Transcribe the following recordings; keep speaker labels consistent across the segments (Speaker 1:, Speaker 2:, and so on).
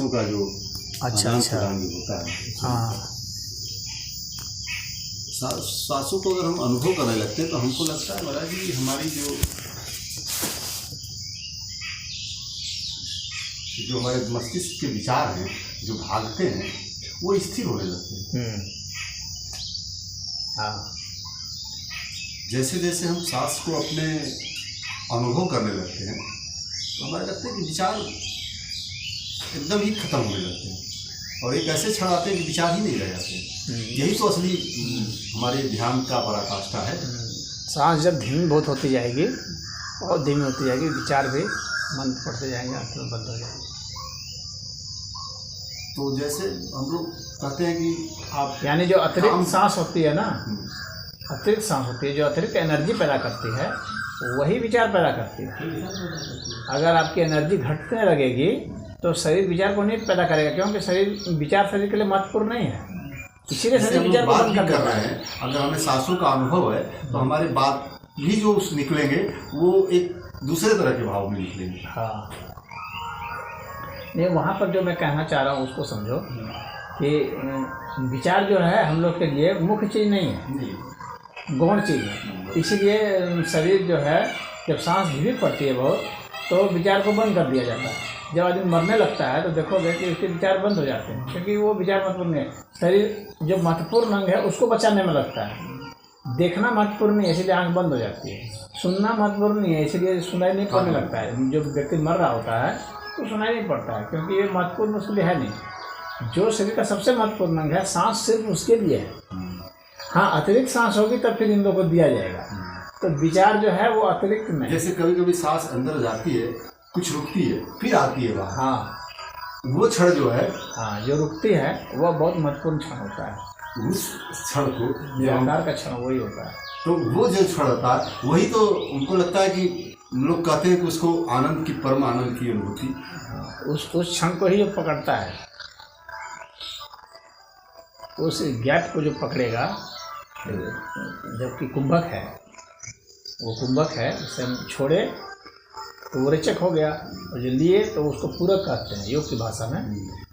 Speaker 1: सांसों का जो
Speaker 2: अच्छा अच्छा
Speaker 1: होता है।
Speaker 2: हाँ
Speaker 1: सांसों को अगर हम अनुभव करने लगते हैं तो हमको लगता है महाराज जी हमारी जो हमारे मस्तिष्क के विचार हैं जो भागते हैं वो स्थिर होने लगते हैं।
Speaker 2: हाँ
Speaker 1: जैसे जैसे हम सांस को अपने अनुभव करने लगते हैं तो हमारे लगता है कि विचार एकदम ही खत्म होने लगते हैं और एक ऐसे क्षण आते हैं कि विचार ही नहीं रह जाते हैं। यही तो असली हमारे ध्यान का पराकाष्ठा है।
Speaker 2: सांस जब धीमी बहुत होती जाएगी, बहुत धीमी होती जाएगी, विचार भी मन पड़ते जाएंगे, अंत में बंद हो जाएंगे।
Speaker 1: तो जैसे हम लोग कहते हैं कि आप
Speaker 2: यानी जो अतिरिक्त सांस होती है ना, अतिरिक्त सांस होती है जो अतिरिक्त एनर्जी पैदा करती है वही विचार पैदा करती है। अगर आपकी एनर्जी घटने लगेगी तो शरीर विचार को नहीं पैदा करेगा, क्योंकि शरीर के लिए महत्वपूर्ण नहीं है, इसीलिए शरीर विचार को बंद कर रहा है।
Speaker 1: अगर हमें सांसों का अनुभव है तो हमारे बात भी जो निकलेंगे वो एक दूसरे तरह के भाव में निकलेंगे।
Speaker 2: हाँ नहीं, वहाँ पर जो मैं कहना चाह रहा हूँ उसको समझो कि विचार जो है हम लोग के लिए मुख्य चीज़ नहीं है, गौण चीज़ है। इसीलिए शरीर जो है जब सांस धीमी पड़ती है बहुत तो विचार को बंद कर दिया जाता है। जब आदमी मरने लगता है तो देखोगे कि उसके विचार बंद हो जाते हैं, क्योंकि वो विचार महत्वपूर्ण है। शरीर जो महत्वपूर्ण अंग है उसको बचाने में लगता है। देखना महत्वपूर्ण नहीं है इसलिए आँख बंद हो जाती है, सुनना महत्वपूर्ण नहीं है इसलिए सुनाई नहीं पड़ने लगता है। जो व्यक्ति मर रहा होता है तो सुनाई नहीं पड़ता है, क्योंकि ये महत्वपूर्ण उसके लिए है नहीं। जो शरीर का सबसे महत्वपूर्ण अंग है, सांस सिर्फ उसके लिए है। हाँ, अतिरिक्त सांस होगी तब फिर इन लोगों को दिया जाएगा। तो विचार जो है वो अतिरिक्त में,
Speaker 1: जैसे कभी कभी सांस अंदर जाती है, कुछ रुकती है, फिर आती है बाहर।
Speaker 2: हाँ,
Speaker 1: वो क्षण जो है,
Speaker 2: हाँ, जो रुकती है वह बहुत महत्वपूर्ण क्षण होता है।
Speaker 1: उस क्षण को
Speaker 2: निराकार का क्षण वही होता है।
Speaker 1: तो वो जो क्षण होता है वही तो उनको लगता है कि लोग कहते हैं कि उसको आनंद की, परम आनंद की अनुभूति।
Speaker 2: उस क्षण को ही जो पकड़ता है, उस गैप को जो पकड़ेगा, जबकि कुंभक है, वो कुंभक है, उसे हम छोड़े तो वो रेचक हो गया, और जो लिए तो उसको पूरक कहते हैं योग की भाषा में,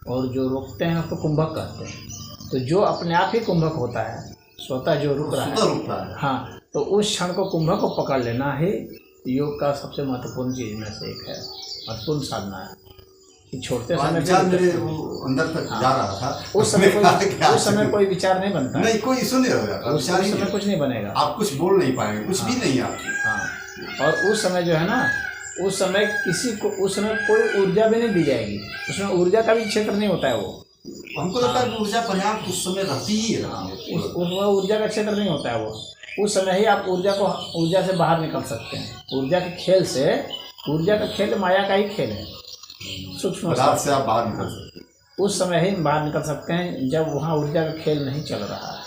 Speaker 2: और जो रोकते हैं उसको कुंभक कहते हैं। तो जो अपने आप ही कुंभक होता है, स्वतः जो रुक रहा है, हाँ, तो उस क्षण को, कुंभक को पकड़ लेना ही योग का सबसे महत्वपूर्ण चीज में से एक है, महत्वपूर्ण साधना है। कि छोड़ते समय
Speaker 1: मेरे वो अंदर तक जा रहा था,
Speaker 2: उस समय कोई विचार नहीं बनता,
Speaker 1: नहीं कोई सुन रहा था,
Speaker 2: उस समय कुछ नहीं बनेगा,
Speaker 1: आप कुछ बोल नहीं पाएंगे, कुछ भी नहीं आपकी।
Speaker 2: हाँ, और उस समय जो है ना, उस समय किसी को, उस समय कोई ऊर्जा भी नहीं दी जाएगी, उसमें ऊर्जा का भी क्षेत्र नहीं होता है। वो
Speaker 1: हमको लगता है कि ऊर्जा पर्याप्त उस समय रहती ही है।
Speaker 2: उसमें ऊर्जा का क्षेत्र नहीं होता है। वो उस समय ही आप ऊर्जा से बाहर निकल सकते हैं। ऊर्जा के खेल से, ऊर्जा का खेल माया का ही खेल है, सूक्ष्म
Speaker 1: से आप बाहर निकल सकते हैं।
Speaker 2: उस समय ही बाहर निकल सकते हैं जब वहाँ ऊर्जा का खेल नहीं चल रहा है।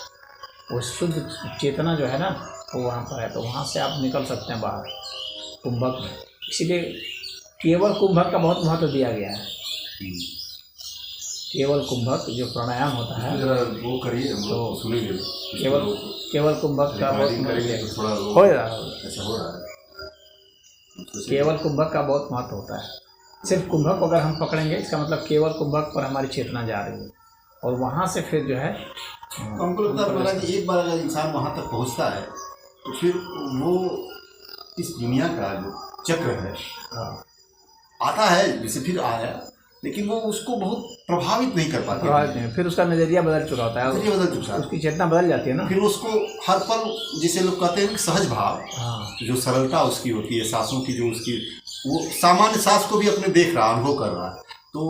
Speaker 2: वो शुद्ध चेतना जो है ना वो वहाँ पर है, तो वहाँ से आप निकल सकते हैं बाहर कुंभक में। इसीलिए केवल कुंभक का बहुत महत्व दिया गया है। केवल कुंभक जो प्राणायाम होता है,
Speaker 1: वो करिए तो सुनेंगे।
Speaker 2: केवल कुंभक का बहुत हो रहा है। केवल कुंभक का बहुत महत्व होता है। सिर्फ कुंभक को अगर हम पकड़ेंगे, इसका मतलब केवल कुंभक पर हमारी चेतना जा रही है, और वहाँ से फिर जो है,
Speaker 1: हमको लगता है महाराज एक बार अगर इंसान वहाँ तक पहुँचता है तो फिर वो इस दुनिया का जो चक्र है आता है, जैसे फिर आया, लेकिन वो उसको बहुत प्रभावित नहीं कर पाता।
Speaker 2: फिर उसका नजरिया बदल चुका होता है,
Speaker 1: नजरिया बदल चुका है,
Speaker 2: उसकी चेतना बदल जाती है ना।
Speaker 1: फिर उसको हर पल, जिसे लोग कहते हैं सहज भाव, जो सरलता उसकी होती है, सांसों की जो उसकी, वो सामान्य सांस को भी अपने देख रहा, अनुभव कर रहा है, तो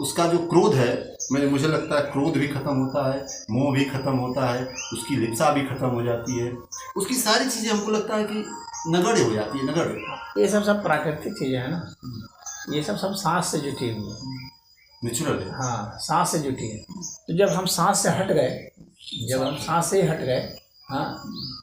Speaker 1: उसका जो क्रोध है, मुझे लगता है क्रोध भी खत्म होता है, मोह भी खत्म होता है, उसकी लिप्सा भी खत्म हो जाती है, उसकी सारी चीज़ें हमको लगता है कि नगण्य हो जाती है, नगण्य।
Speaker 2: ये सब प्राकृतिक चीज़ें हैं ना, ये सब सांस से जुटी हुई है,
Speaker 1: नेचुरल है।
Speaker 2: हाँ, सांस से जुटी है। तो जब हम सांस से हट गए, हाँ,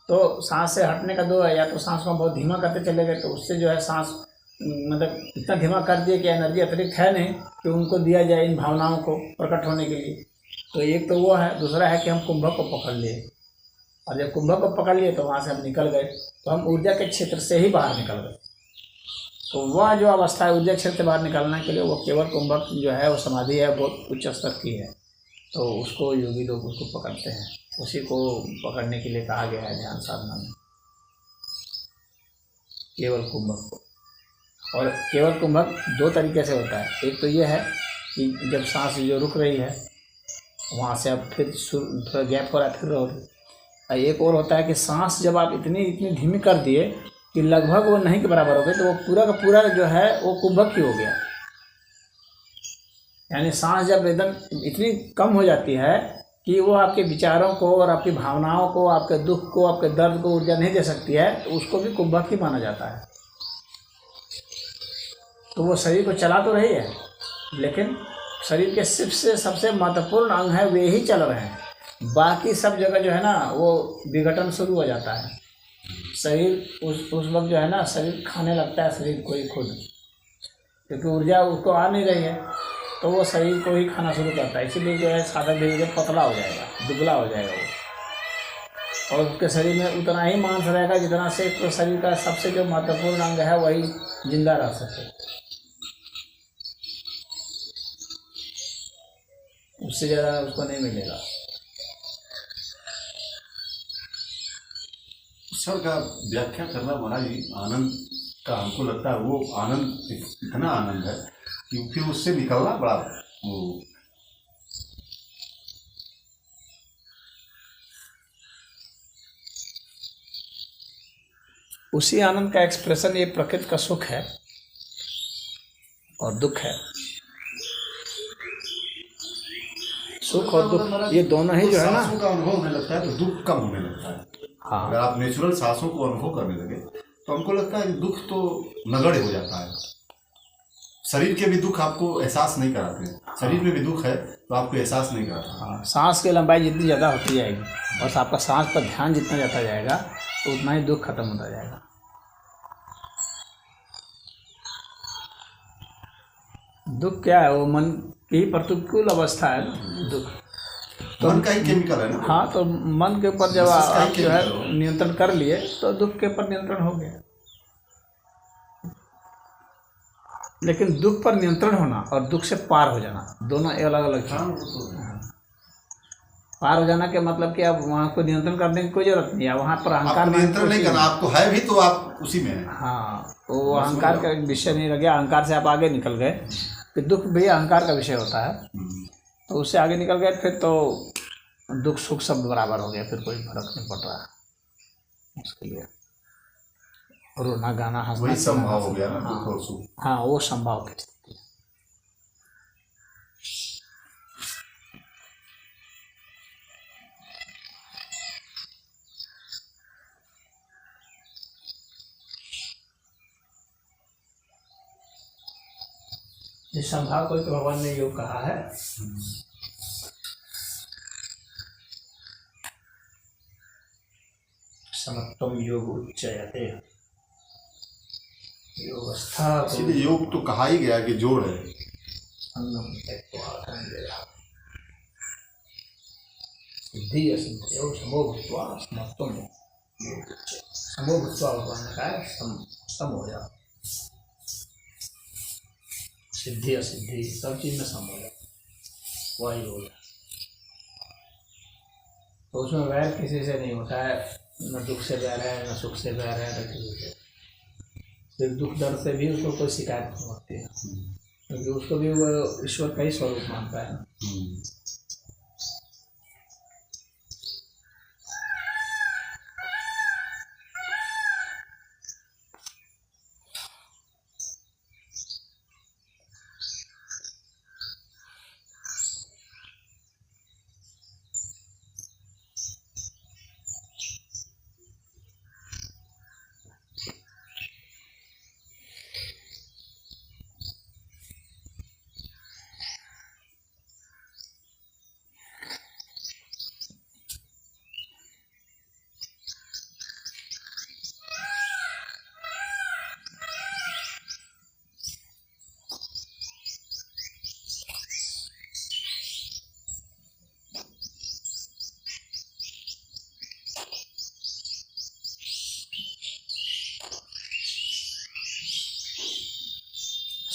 Speaker 2: तो सांस से हटने का दो है, या तो सांस को बहुत धीमा करते चले गए तो उससे जो है सांस मतलब इतना धीमा कर दिए कि एनर्जी अतिरिक्त है नहीं कि उनको दिया जाए इन भावनाओं को प्रकट होने के लिए। तो एक तो वो है, दूसरा है कि हम कुंभक को पकड़ लिए, और जब कुंभक को पकड़ लिए तो वहाँ से हम निकल गए, तो हम ऊर्जा के क्षेत्र से ही बाहर निकल गए। तो वह जो अवस्था है ऊर्जा क्षेत्र से बाहर निकालने के लिए वो केवल कुंभक जो है वो समाधि है, बहुत उच्च स्तर की है। तो उसको योगी लोग उसको पकड़ते हैं, उसी को पकड़ने के लिए कहा गया है ध्यान साधना में, केवल कुंभक को। और केवल कुंभक दो तरीके से होता है। एक तो ये है कि जब सांस जो रुक रही है वहाँ से अब फिर थोड़ा गैप हो रहा है फिर हो रही है। एक और होता है कि सांस जब आप इतनी धीमी कर दिए कि लगभग वो नहीं के बराबर हो गई, तो वो पूरा का पूरा जो है वो कुंभक ही हो गया। यानी सांस जब एकदम इतनी कम हो जाती है कि वो आपके विचारों को और आपकी भावनाओं को, आपके दुख को, आपके दर्द को ऊर्जा नहीं दे सकती है, तो उसको भी कुंभक ही माना जाता है। तो वो शरीर को चला तो रही है, लेकिन शरीर के सबसे महत्वपूर्ण अंग है वे ही चल रहे हैं, बाकी सब जगह जो है ना वो विघटन शुरू हो जाता है। शरीर उस वक्त जो है ना शरीर खाने लगता है शरीर को ही खुद, क्योंकि ऊर्जा उसको आ नहीं रही है, तो वो शरीर को ही खाना शुरू करता है। इसीलिए जो है साधक धीरे धीरे पतला हो जाएगा, दुबला हो जाएगा वो, और उसके शरीर में उतना ही मांस रहेगा जितना से तो शरीर का सबसे जो महत्वपूर्ण अंग है वही जिंदा रह सके, उससे ज़्यादा उसको नहीं मिलेगा।
Speaker 1: ईश्वर का व्याख्या करना बड़ा ही आनंद का, हमको लगता है वो आनंद इतना आनंद है कि फिर उससे निकलना बड़ा वो।
Speaker 2: उसी आनंद का एक्सप्रेशन ये प्रकृति का सुख है और दुख है। सुख और दुख ये दोनों ही जो है ना,
Speaker 1: सांसों का अनुभव होने लगता है तो दुख कम होने लगता है।
Speaker 2: हाँ,
Speaker 1: अगर आप नेचुरल सांसों को अनुभव करने लगे तो हमको लगता है कि दुख तो नगण्य हो जाता है। शरीर के भी दुख आपको एहसास नहीं कराते हैं, शरीर में भी दुख है तो आपको एहसास नहीं कराता।
Speaker 2: हाँ, सांस की लंबाई जितनी ज़्यादा होती जाएगी और आपका सांस पर ध्यान जितना जाता जाएगा तो उतना ही दुख खत्म होता जाएगा। दुख क्या है? वो मन की प्रतिकूल अवस्था है दुख,
Speaker 1: तो मन का ही केमिकल है ना।
Speaker 2: हाँ, तो मन के ऊपर जब आप जो है नियंत्रण कर लिए तो दुख के ऊपर नियंत्रण हो गया। लेकिन दुख पर नियंत्रण होना और दुख से पार हो जाना दोनों अलग अलग चीज़ हैं। पार हो जाना के मतलब कि अब वहाँ को नियंत्रण करने की कोई जरूरत नहीं है, वहाँ पर अहंकार
Speaker 1: नियंत्रण नहीं करना, आपको है भी तो आप उसी में है।
Speaker 2: हाँ, तो अहंकार का विषय नहीं रह गया, अहंकार से आप आगे निकल गए। फिर दुख भी अहंकार का विषय होता है, तो उससे आगे निकल गए फिर तो दुख सुख सब बराबर हो गया, फिर कोई फर्क नहीं पड़ रहा है उसके लिए। रोना गाना हंसना
Speaker 1: वही संभव हो गया ना।
Speaker 2: हाँ,
Speaker 1: दुख और सुख।
Speaker 2: हाँ, वो संभव की स्थिति। इस संभाव को तो भगवान ने योग कहा है। समत्वम योग उच्चयते, योगस्था
Speaker 1: इसीलिए योग तो कहा ही गया कि जोड़ है।
Speaker 2: सिद्धि असंभव समो भूत्वा समत्वम योग उच्चयते। समो भूत्वा भगवान ने कहा है सम हो जा, सिद्धि असिद्धि सब चीज में सम हो जा, वही योग है। तो उसमें वैर किसी से नहीं होता है, न दुख से वैर है, न सुख से वैर है, न किसी से। सिर्फ दुख दर्द से भी उसको कोई शिकायत नहीं होती है, क्योंकि उसको भी वो ईश्वर का ही स्वरूप मानता है ना।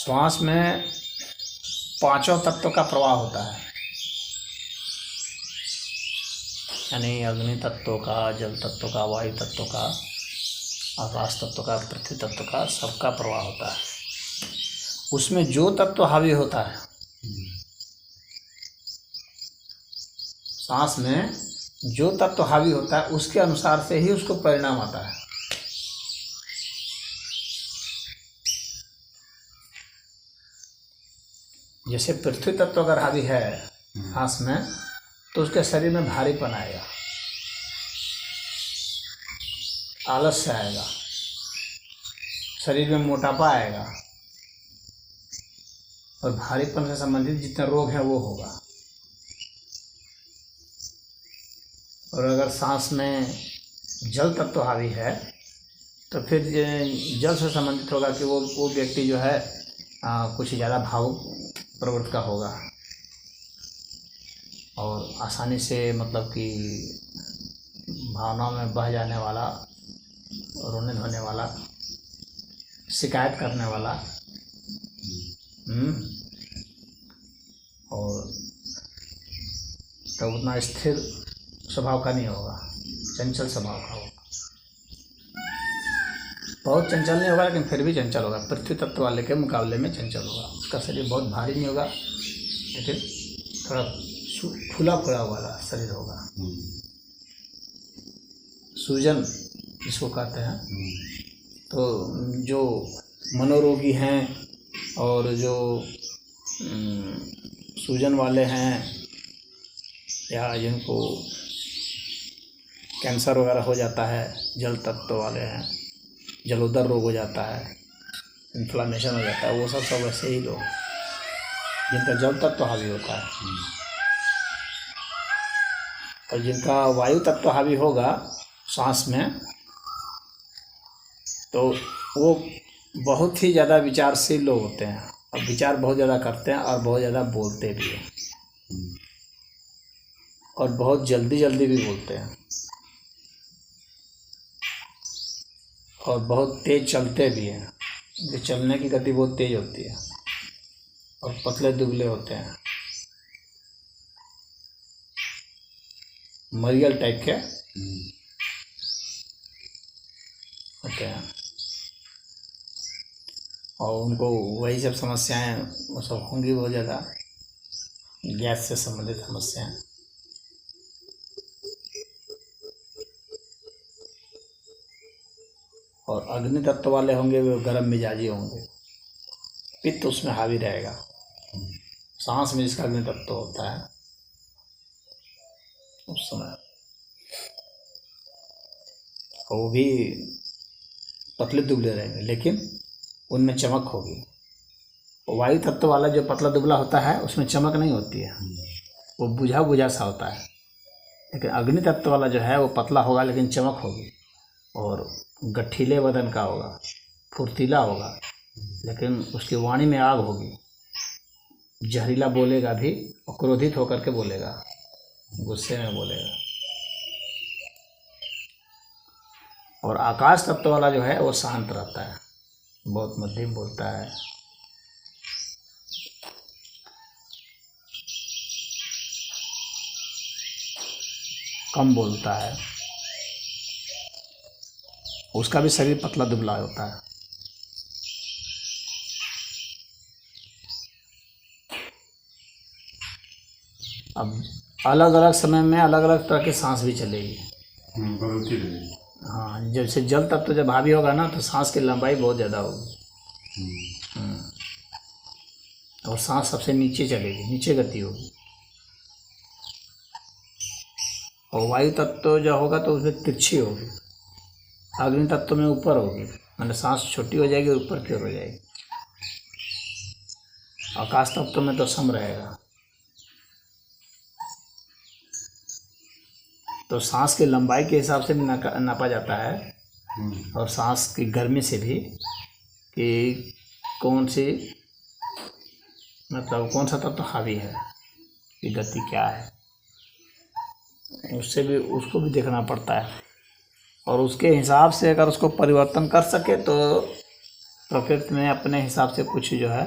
Speaker 2: श्वास में पांचों तत्वों का प्रवाह होता है, यानी अग्नि तत्वों का, जल तत्व का, वायु तत्व का, आकाश तत्व का, पृथ्वी तत्व का, सबका प्रवाह होता है। उसमें जो तत्व हावी होता है, सांस में जो तत्व हावी होता है उसके अनुसार से ही उसको परिणाम आता है। जैसे पृथ्वी तत्व अगर हावी है सांस में, तो उसके शरीर में भारीपन आएगा, आलस्य आएगा, शरीर में मोटापा आएगा, और भारीपन से संबंधित जितने रोग हैं वो होगा। और अगर सांस में जल तत्व हावी है तो फिर जल से संबंधित होगा कि वो व्यक्ति जो है कुछ ज़्यादा भावुक प्रवृत्ति का होगा, और आसानी से मतलब कि भावनाओं में बह जाने वाला, रोने धोने वाला, शिकायत करने वाला, और तब उतना स्थिर स्वभाव का नहीं होगा, चंचल स्वभाव का होगा। बहुत चंचल नहीं होगा लेकिन फिर भी चंचल होगा, पृथ्वी तत्व वाले के मुकाबले में चंचल होगा। उसका शरीर बहुत भारी नहीं होगा लेकिन थोड़ा फूला फूला वाला शरीर होगा। सूजन जिसको कहते हैं। तो जो मनोरोगी हैं और जो सूजन वाले हैं या जिनको कैंसर वगैरह हो जाता है, जल तत्व वाले हैं, जलोदर रोग हो जाता है, इन्फ्लामेशन हो जाता है, वो सब वैसे ही लोग जिनका जल तत्व हावी होता है। और जिनका वायु तत्व हावी होगा सांस में, तो वो बहुत ही ज़्यादा विचारशील लोग होते हैं, और विचार बहुत ज़्यादा करते हैं और बहुत ज़्यादा बोलते भी हैं, और बहुत जल्दी जल्दी भी बोलते हैं, और बहुत तेज़ चलते भी हैं। उनके चलने की गति बहुत तेज़ होती है, और पतले दुबले होते हैं, मरियल टाइप के होते हैं। और उनको वही सब समस्याएं वो सब होंगी बहुत ज़्यादा, गैस से संबंधित समस्याएं। और अग्नि तत्व वाले होंगे वे गर्म मिजाजी होंगे, पित्त उसमें हावी रहेगा। सांस में जिसका अग्नि तत्व होता है उस समय वो भी पतले दुबले रहेंगे लेकिन उनमें चमक होगी। वायु तत्व वाला जो पतला दुबला होता है उसमें चमक नहीं होती है, वो बुझा बुझा सा होता है। लेकिन अग्नि तत्व वाला जो है वो पतला होगा लेकिन चमक होगी, और गठीले बदन का होगा, फुर्तीला होगा, लेकिन उसकी वाणी में आग होगी, जहरीला बोलेगा भी और क्रोधित होकर के बोलेगा, गुस्से में बोलेगा। और आकाश तत्व वाला जो है वो शांत रहता है, बहुत मध्यम बोलता है, कम बोलता है, उसका भी शरीर पतला दुबला होता है। अब अलग अलग समय में अलग अलग तरह की सांस भी चलेगी,
Speaker 1: बदलती रहेगी।
Speaker 2: हाँ, जैसे जल तत्व जब हावी होगा ना तो सांस की लंबाई बहुत ज़्यादा होगी, और सांस सबसे नीचे चलेगी, नीचे गति होगी। और वायु तत्व जो होगा तो उसमें तिरछी होगी, अग्नि तत्व में ऊपर होगी, मतलब सांस छोटी हो जाएगी और ऊपर की ओर हो जाएगी। आकाश तत्व में तो सम रहेगा। तो सांस की लंबाई के हिसाब से भी नापा जाता है, और सांस की गर्मी से भी कि कौन सी मतलब कौन सा तत्व हावी है, कि गति क्या है, उससे भी उसको भी देखना पड़ता है। और उसके हिसाब से अगर उसको परिवर्तन कर सके तो प्रकृति में अपने हिसाब से कुछ जो है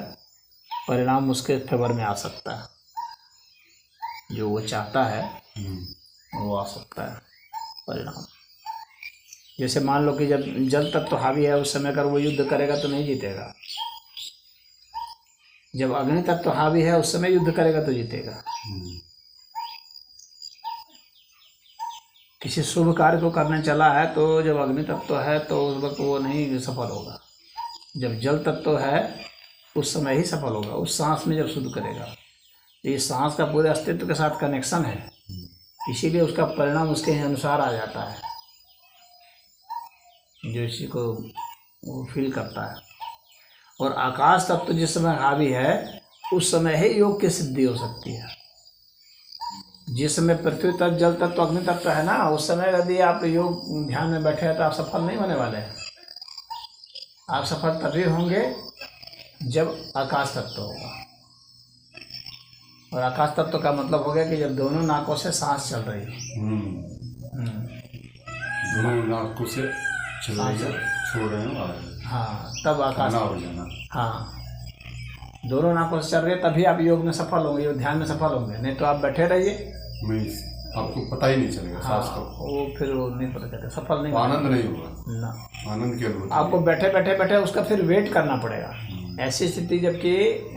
Speaker 2: परिणाम उसके फेवर में आ सकता है, जो वो चाहता है वो आ सकता है परिणाम। जैसे मान लो कि जब जल तत्व हावी है उस समय अगर वो युद्ध करेगा तो नहीं जीतेगा, जब अग्नि तत्व हावी है उस समय युद्ध करेगा तो जीतेगा। किसी शुभ कार्य को करने चला है तो जब अग्नि तत्व है तो उस वक्त वो नहीं सफल होगा, जब जल तत्व है उस समय ही सफल होगा, उस सांस में जब शुद्ध करेगा। तो ये सांस का पूरे अस्तित्व के साथ कनेक्शन है, इसीलिए उसका परिणाम उसके अनुसार आ जाता है, जो इसी को वो फील करता है। और आकाश तत्व जिस समय हावी है उस समय ही योग की सिद्धि हो सकती है। जिस समय पृथ्वी तत्व, जल तत्व, अग्नि तत्व है ना, उस समय यदि आप योग ध्यान में बैठे हैं तो आप सफल नहीं होने वाले हैं। आप सफल तभी होंगे जब आकाश तत्व होगा। और आकाश तत्व का मतलब हो गया कि जब दोनों नाकों से सांस चल रही है,
Speaker 1: दोनों नाकों से चल रही है, छोड़ रहे हो,
Speaker 2: हाँ, तब आकाश
Speaker 1: हो जाना।
Speaker 2: हाँ, दोनों नाकों से चल रही है तभी आप योग में सफल होंगे, योग ध्यान में सफल होंगे। नहीं तो आप बैठे रहिए,
Speaker 1: आपको पता ही नहीं चलेगा।
Speaker 2: हाँ,
Speaker 1: सांस का
Speaker 2: वो फिर वो नहीं पता चलेगा, सफल नहीं
Speaker 1: आनंद नहीं होगा
Speaker 2: ना,
Speaker 1: आनंद की अनुभूति
Speaker 2: आपको बैठे बैठे बैठे उसका फिर वेट करना पड़ेगा। ऐसी स्थिति जबकि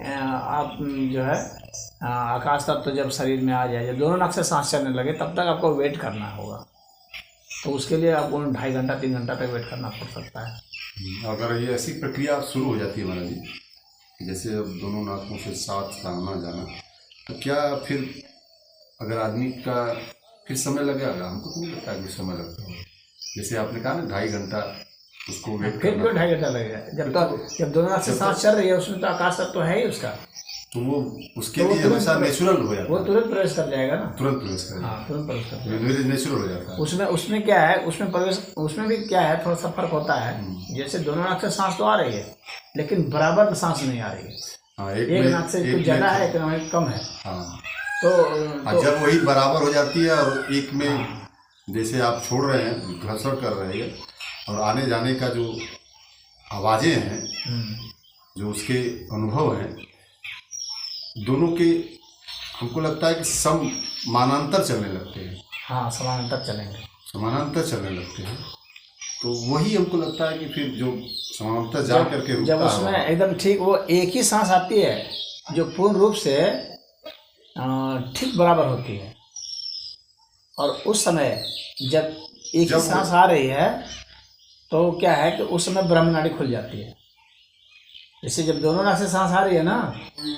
Speaker 2: आप जो है आकाश तत्व जब शरीर में आ जाए, जब दोनों नाक से सांस चलने लगे तब तक आपको वेट करना होगा। तो उसके लिए आपको 2.5 घंटा 3 घंटा तक वेट करना पड़ सकता है।
Speaker 1: अगर ये ऐसी प्रक्रिया शुरू हो जाती है महाराज जी, जैसे अब दोनों नाकों से सांस आना जाना, तो क्या फिर अगर आदमी का फिर समय लगेगा? हमको तो नहीं लगता कि समय लगता है। जैसे आपने कहा ना 2.5 घंटा उसको वेट
Speaker 2: फिर
Speaker 1: करना,
Speaker 2: क्यों 2.5 घंटा लगेगा? जब दोनों नाक से सांस चल रही है उसमें तो आकाश तत्व तो है ही उसका,
Speaker 1: तो वो उसके लिए हमेशा नेचुरल हो जाता है,
Speaker 2: वो तुरंत प्रवेश कर जाएगा ना,
Speaker 1: तुरंत प्रवेश करेगा।
Speaker 2: हाँ, तुरंत प्रवेश कर जाएगा,
Speaker 1: नेचुरल हो जाता है।
Speaker 2: उसमें क्या है, उसमें प्रवेश, उसमें भी क्या है, थोड़ा सा फर्क होता है। जैसे दोनों नाक से सांस तो आ रही है लेकिन बराबर सांस नहीं आ रही है।
Speaker 1: हाँ,
Speaker 2: एक नाक से कुछ ज़्यादा है, एक नाक में कम है।
Speaker 1: हाँ,
Speaker 2: तो
Speaker 1: जब वही बराबर हो जाती है और एक में जैसे आप छोड़ रहे हैं, घर्षण कर रहे हैं, और आने जाने का जो आवाज़ें हैं, जो उसके अनुभव हैं, दोनों के हमको लगता है कि समानांतर चलने लगते हैं।
Speaker 2: हाँ, समानांतर चलेंगे,
Speaker 1: समानांतर चलने लगते हैं। तो वही हमको लगता है कि फिर जो समानांतर जा करके रुकता
Speaker 2: जब उसमें एकदम ठीक वो एक ही सांस आती है जो पूर्ण रूप से ठीक बराबर होती है। और उस समय जब एक ही सांस आ रही है तो क्या है कि उस समय ब्रह्म नाड़ी खुल जाती है। जैसे जब दोनों नाक से सांस आ रही है ना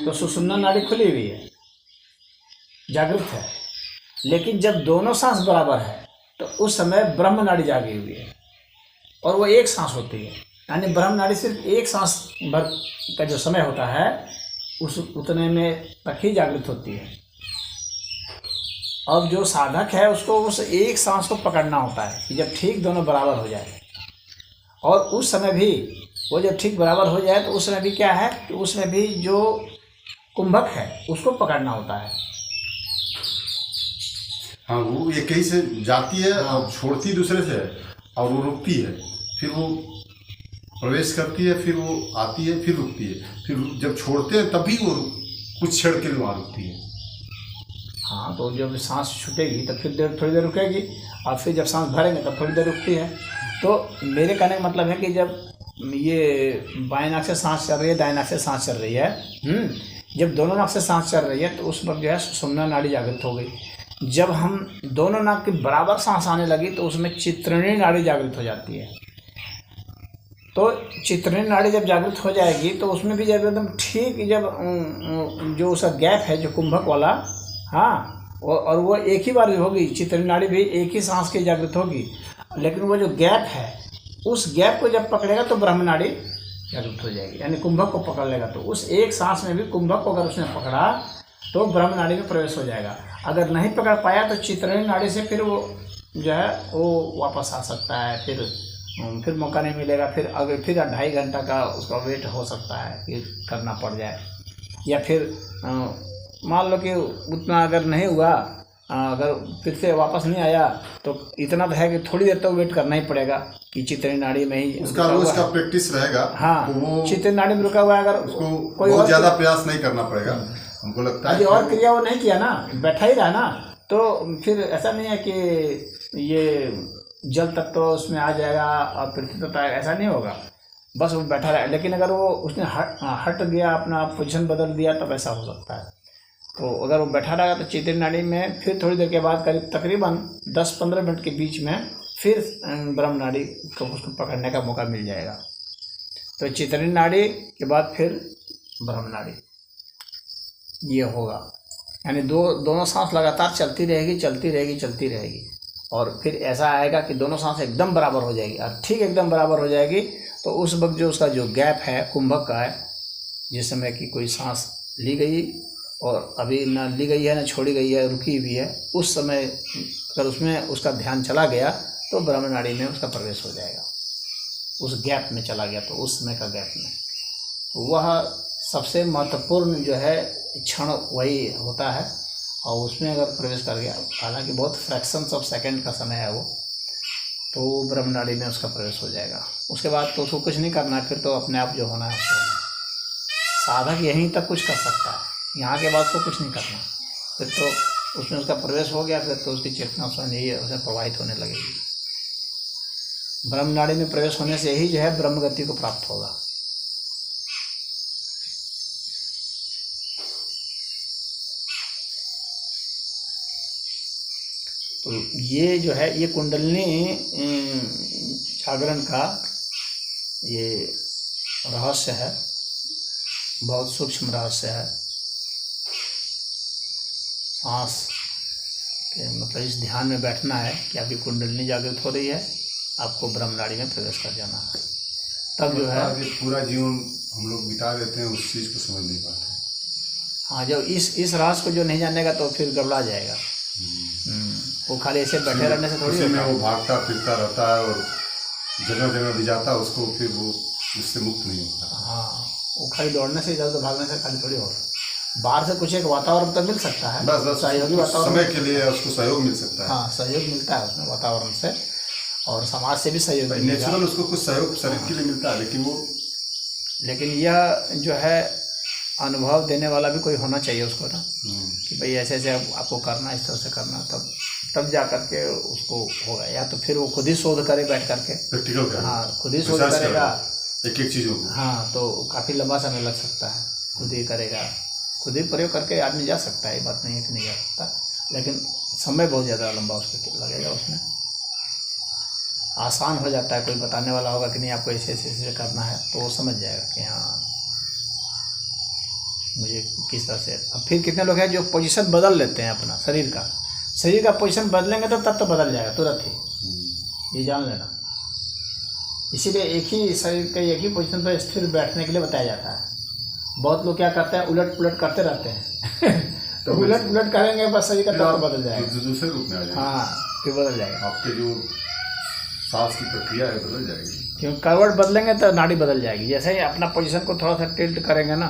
Speaker 2: तो सुषुम्ना नाड़ी खुली हुई है, जागृत है। लेकिन जब दोनों सांस बराबर है तो उस समय ब्रह्म नाड़ी जागी हुई है और वो एक सांस होती है। यानी ब्रह्म नाड़ी सिर्फ एक सांस भर का जो समय होता है उस उतने में तक ही जागृत होती है। अब जो साधक है उसको उस एक सांस को पकड़ना होता है कि जब ठीक दोनों बराबर हो जाए। और उस समय भी वो जब ठीक बराबर हो जाए तो उस समय भी क्या है कि उसमें भी जो कुंभक है उसको पकड़ना होता है।
Speaker 1: हाँ, वो एक ही से जाती है और छोड़ती दूसरे से, और वो रुकती है, फिर वो प्रवेश करती है, फिर वो आती है, फिर रुकती है, फिर जब छोड़ते हैं तभी वो कुछ क्षण के लिए वहाँ रुकती है।
Speaker 2: हाँ, तो जब सांस छूटेगी तब फिर थोड़ी देर रुकेगी और फिर जब सांस भरेंगे तब थोड़ी देर रुकती है। तो मेरे कहने का मतलब है कि जब ये बाएं नाक से सांस चल रही है, दाएं नाक से सांस चल रही है, जब दोनों नाक से सांस चल रही है तो उस वक्त जो है सुषुम्ना नाड़ी जागृत हो गई। जब हम दोनों नाक के बराबर सांस आने लगी तो उसमें चित्रिणी नाड़ी जागृत हो जाती है। तो चित्रिणी नाड़ी जब जागृत हो जाएगी तो उसमें भी जब एकदम ठीक जब जो उसका गैप है जो कुंभक वाला, हाँ, और वो एक ही बार होगी, चित्रिणी नाड़ी भी एक ही सांस की जागृत होगी। लेकिन वो जो गैप है उस गैप को जब पकड़ेगा तो ब्रह्म नाड़ी जागृत हो जाएगी। यानी कुंभक को पकड़ लेगा तो उस एक सांस में भी कुंभक को अगर उसने पकड़ा तो ब्रह्म नाड़ी में प्रवेश हो जाएगा। अगर नहीं पकड़ पाया तो चित्रिणी नाड़ी से फिर वो जो है वो वापस आ सकता है, फिर मौका नहीं मिलेगा। फिर अगर फिर 2.5 घंटा का उसका वेट हो सकता है कि करना पड़ जाए। या फिर मान लो कि उतना अगर नहीं हुआ, अगर फिर से वापस नहीं आया तो इतना तो है कि थोड़ी देर तक वेट करना ही पड़ेगा। कि चितनी नाड़ी में ही
Speaker 1: उसका रोज का प्रैक्टिस रहेगा।
Speaker 2: हाँ,
Speaker 1: तो वो
Speaker 2: चितनी नाड़ी में रुका हुआ है, अगर
Speaker 1: उसको
Speaker 2: कोई
Speaker 1: बहुत
Speaker 2: और
Speaker 1: ज्यादा प्रयास नहीं करना पड़ेगा, हमको लगता है।
Speaker 2: यदि और क्रिया वो नहीं किया ना, बैठा ही रहा ना, तो फिर ऐसा नहीं है कि ये जल तत्व तो उसमें आ जाएगा और पृथ्वी तत्व आएगा, ऐसा नहीं होगा। बस वो बैठा रहा। लेकिन अगर वो उसने हट गया, अपना पोजीशन बदल दिया, तब ऐसा हो सकता है। तो अगर वो बैठा रहेगा तो चितनी नाड़ी में फिर थोड़ी देर के बाद करीब तकरीबन 10-15 मिनट के बीच में फिर ब्रह्म नाड़ी को उसको पकड़ने का मौका मिल जाएगा। तो चितनी नाड़ी के बाद फिर ब्रह्म नाड़ी, ये होगा। यानी दोनों सांस लगातार चलती रहेगी और फिर ऐसा आएगा कि दोनों सांस एकदम बराबर हो जाएगी। और ठीक एकदम बराबर हो जाएगी तो उस वक्त जो उसका जो गैप है कुंभक का है, जिस समय की कोई सांस ली गई और अभी ना ली गई है ना छोड़ी गई है, रुकी हुई है, उस समय अगर उसमें उसका ध्यान चला गया तो ब्रह्म नाड़ी में उसका प्रवेश हो जाएगा। उस गैप में चला गया तो उस समय का गैप में, तो वह सबसे महत्वपूर्ण जो है क्षण वही होता है। और उसमें अगर प्रवेश कर गया, हालांकि बहुत फ्रैक्शंस ऑफ सेकंड का समय है वो, तो ब्रह्म नाड़ी में उसका प्रवेश हो जाएगा। उसके बाद तो उसको कुछ नहीं करना है, फिर तो अपने आप जो होना है उसको होना है। साधक यहीं तक कुछ कर सकता है, यहाँ के बाद उसको कुछ नहीं करना। फिर तो उसमें उसका प्रवेश हो गया, फिर तो उसकी चेतना स्वयं यही उसमें प्रवाहित होने लगेगी। ब्रह्म नाड़ी में प्रवेश होने से ही जो है ब्रह्म गति को प्राप्त होगा। तो ये जो है ये कुंडलिनी जागरण का ये रहस्य है, बहुत सूक्ष्म रहस्य है। सांस के मतलब इस ध्यान में बैठना है कि आपकी कुंडलिनी जागृत हो रही है, आपको ब्रह्म नाड़ी में प्रवेश कर जाना है। तब जो है
Speaker 1: पूरा जीवन हम लोग बिता देते हैं, उस चीज़ को समझ नहीं पाते।
Speaker 2: हाँ, जब इस रहस्य को जो नहीं जानेगा तो फिर गड़बड़ा जाएगा। वो खाली ऐसे बैठे रहने से थोड़ी
Speaker 1: में वो भागता फिरता रहता है और जगह जगह भी जाता है, उसको फिर वो उससे मुक्त नहीं होता।
Speaker 2: हाँ, वो खाली दौड़ने से इधर उधर भागने से खाली थोड़ी होगा। बाहर से कुछ एक वातावरण तो मिल सकता है,
Speaker 1: बस
Speaker 2: सहयोगी वातावरण,
Speaker 1: समय के लिए उसको सहयोग मिल सकता है।
Speaker 2: हाँ, सहयोग मिलता है उसमें वातावरण से, और समाज से भी सहयोग मिलेगा।
Speaker 1: नेचुरल उसको कुछ सहयोग शरीर के लिए मिलता है, लेकिन
Speaker 2: यह जो है अनुभव देने वाला भी कोई होना चाहिए उसको ना, कि भाई ऐसे ऐसे आपको करना, इस तरह से करना, तब जा करके उसको होगा। या तो फिर वो खुद ही शोध करे बैठ करके,
Speaker 1: प्रैक्टिकल करेगा।
Speaker 2: हाँ, खुद ही शोध करेगा
Speaker 1: एक चीज़ों को।
Speaker 2: हाँ, तो काफ़ी लंबा समय लग सकता है। खुद ही करेगा, खुद ही प्रयोग करके आदमी जा सकता है, ये बात नहीं है कि नहीं जा सकता, लेकिन समय बहुत ज़्यादा लंबा उसको लगेगा। उसमें आसान हो जाता है, कोई बताने वाला होगा कि नहीं आपको ऐसे ऐसे करना है, तो वो समझ जाएगा कि हाँ मुझे किस तरह से। अब फिर कितने लोग हैं जो पोजीशन बदल लेते हैं अपना शरीर का पोजीशन बदलेंगे तो तब तो बदल जाएगा तुरंत ही, ये जान लेना। इसीलिए एक ही शरीर के एक ही पोजीशन पर स्थिर बैठने के लिए बताया जाता है। बहुत लोग क्या करते हैं, उलट पुलट करते रहते हैं तो उलट पुलट करेंगे बस शरीर का तब तो बदल जाएगा,
Speaker 1: दूसरे रूप में आ जाएगा।
Speaker 2: हाँ, फिर बदल जाएगा।
Speaker 1: आपके जो सांस की प्रक्रिया है बदल जाएगी,
Speaker 2: क्योंकि करवट बदलेंगे तो नाड़ी बदल जाएगी। जैसे ही अपना पोजीशन को थोड़ा सा टिल्ट करेंगे ना,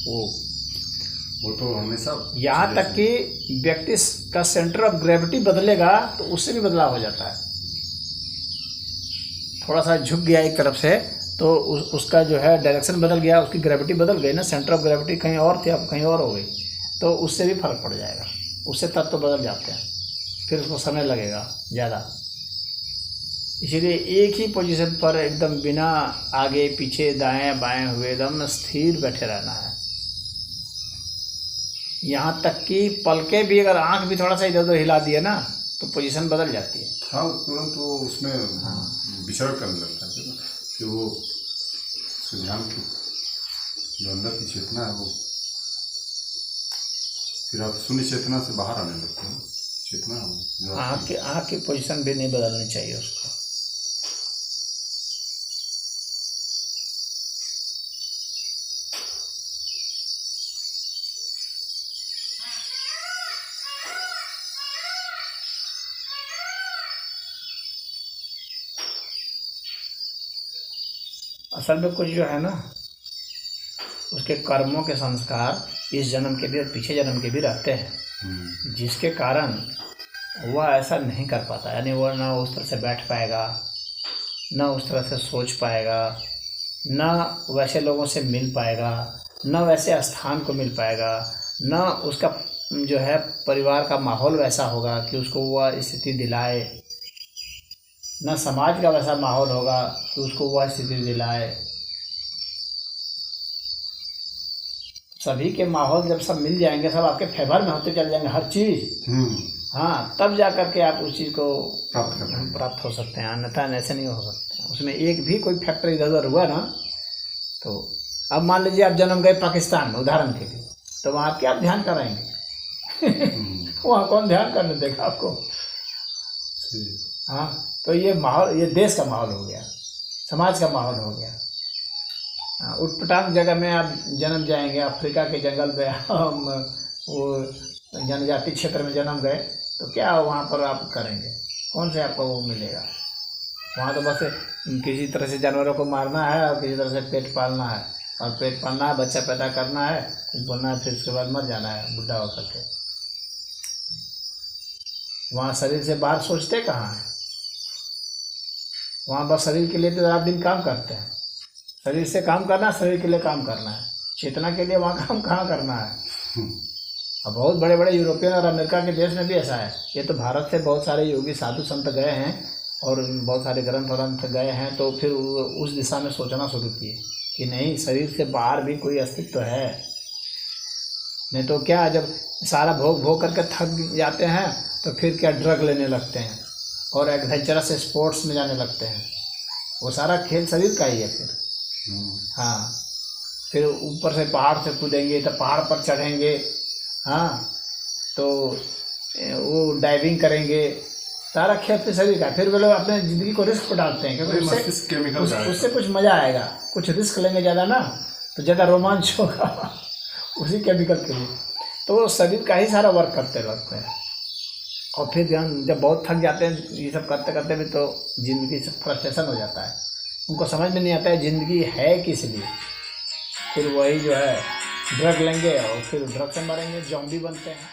Speaker 1: वो तो हमेशा,
Speaker 2: यहाँ तक कि व्यक्ति का सेंटर ऑफ ग्रेविटी बदलेगा तो उससे भी बदलाव हो जाता है। थोड़ा सा झुक गया एक तरफ से तो उसका जो है डायरेक्शन बदल गया, उसकी ग्रेविटी बदल गई ना, सेंटर ऑफ ग्रेविटी कहीं और थी अब कहीं और हो गई, तो उससे भी फर्क पड़ जाएगा। उससे तत्व बदल जाते हैं, फिर उसको समय लगेगा ज़्यादा। इसीलिए एक ही पोजीशन पर एकदम बिना आगे पीछे दाएं बाएं हुए एकदम स्थिर बैठे रहना है। यहाँ तक कि पलके भी, अगर आंख भी थोड़ा सा इधर उधर हिला दिए ना तो पोजीशन बदल जाती है।
Speaker 1: हाँ, तुरंत वो उसमें विचरण करने लगता है कि वो ध्यान की जो अंदर की चेतना है वो फिर आप शून्य चेतना से बाहर आने लगते हैं। चेतना
Speaker 2: आँख की पोजीशन भी नहीं बदलनी चाहिए उसको। असल में कुछ जो है ना, उसके कर्मों के संस्कार इस जन्म के भी और पीछे जन्म के भी रहते हैं, जिसके कारण वह ऐसा नहीं कर पाता। यानी वह ना उस तरह से बैठ पाएगा, ना उस तरह से सोच पाएगा, ना वैसे लोगों से मिल पाएगा, ना वैसे स्थान को मिल पाएगा, ना उसका जो है परिवार का माहौल वैसा होगा कि उसको वह स्थिति दिलाए, ना समाज का वैसा माहौल होगा कि उसको वह स्थिति दिलाए। सभी के माहौल जब सब मिल जाएंगे, सब आपके फेवर में होते चल जाएंगे हर चीज़, हाँ, तब जा कर के आप उस चीज़ को प्राप्त हो सकते हैं, अन्यथा ऐसे नहीं हो सकते। उसमें एक भी कोई फैक्टर इधर उधर हुआ ना, तो अब मान लीजिए आप जन्म गए पाकिस्तान में उदाहरण के लिए, तो वहाँ आप क्या ध्यान कराएंगे? वहाँ कौन ध्यान करने देगा आपको? हाँ, तो ये माहौल, ये देश का माहौल हो गया, समाज का माहौल हो गया। उटपटांग जगह में आप जन्म जाएंगे, अफ्रीका के जंगल में वो जनजाति क्षेत्र में जन्म गए, तो क्या वहाँ पर आप करेंगे? कौन से आपको वो मिलेगा? वहाँ तो बस किसी तरह से जानवरों को मारना है और किसी तरह से पेट पालना है, और पेट पालना है, बच्चा पैदा करना है, कुछ बोलना है, फिर उसके बाद मर जाना है बुढ़ा होकर के। वहाँ शरीर से बाहर सोचते कहाँ हैं? वहाँ बस शरीर के लिए तो रात दिन काम करते हैं, शरीर से काम करना, शरीर के लिए काम करना है, चेतना के लिए वहाँ काम कहाँ करना है? अब बहुत बड़े बड़े यूरोपियन और अमेरिका के देश में भी ऐसा है। ये तो भारत से बहुत सारे योगी साधु संत गए हैं और बहुत सारे ग्रंथ गए हैं, तो फिर उस दिशा में सोचना शुरू किए कि नहीं, शरीर से बाहर भी कोई अस्तित्व है। नहीं तो क्या, जब सारा भोग भोग करके थक जाते हैं तो फिर क्या ड्रग लेने लगते हैं और एडवेंचरस स्पोर्ट्स में जाने लगते हैं। वो सारा खेल शरीर का ही है फिर। हाँ, फिर ऊपर से पहाड़ से कूदेंगे तो पहाड़ पर चढ़ेंगे, हाँ, तो वो डाइविंग करेंगे, सारा खेल फिर शरीर का। फिर वो लोग अपने ज़िंदगी को रिस्क पर डालते हैं क्योंकि उससे कुछ मज़ा आएगा, कुछ रिस्क लेंगे ज़्यादा ना, तो ज़्यादा रोमांच होगा उसी केमिकल के लिए। तो वो शरीर का ही सारा वर्क करते रहते हैं, और फिर जब बहुत थक जाते हैं ये सब करते करते भी, तो ज़िंदगी से फ्रस्ट्रेशन हो जाता है, उनको समझ में नहीं आता है ज़िंदगी है किस लिए। फिर वही जो है ड्रग लेंगे और फिर ड्रग से मरेंगे, ज़ॉम्बी बनते हैं।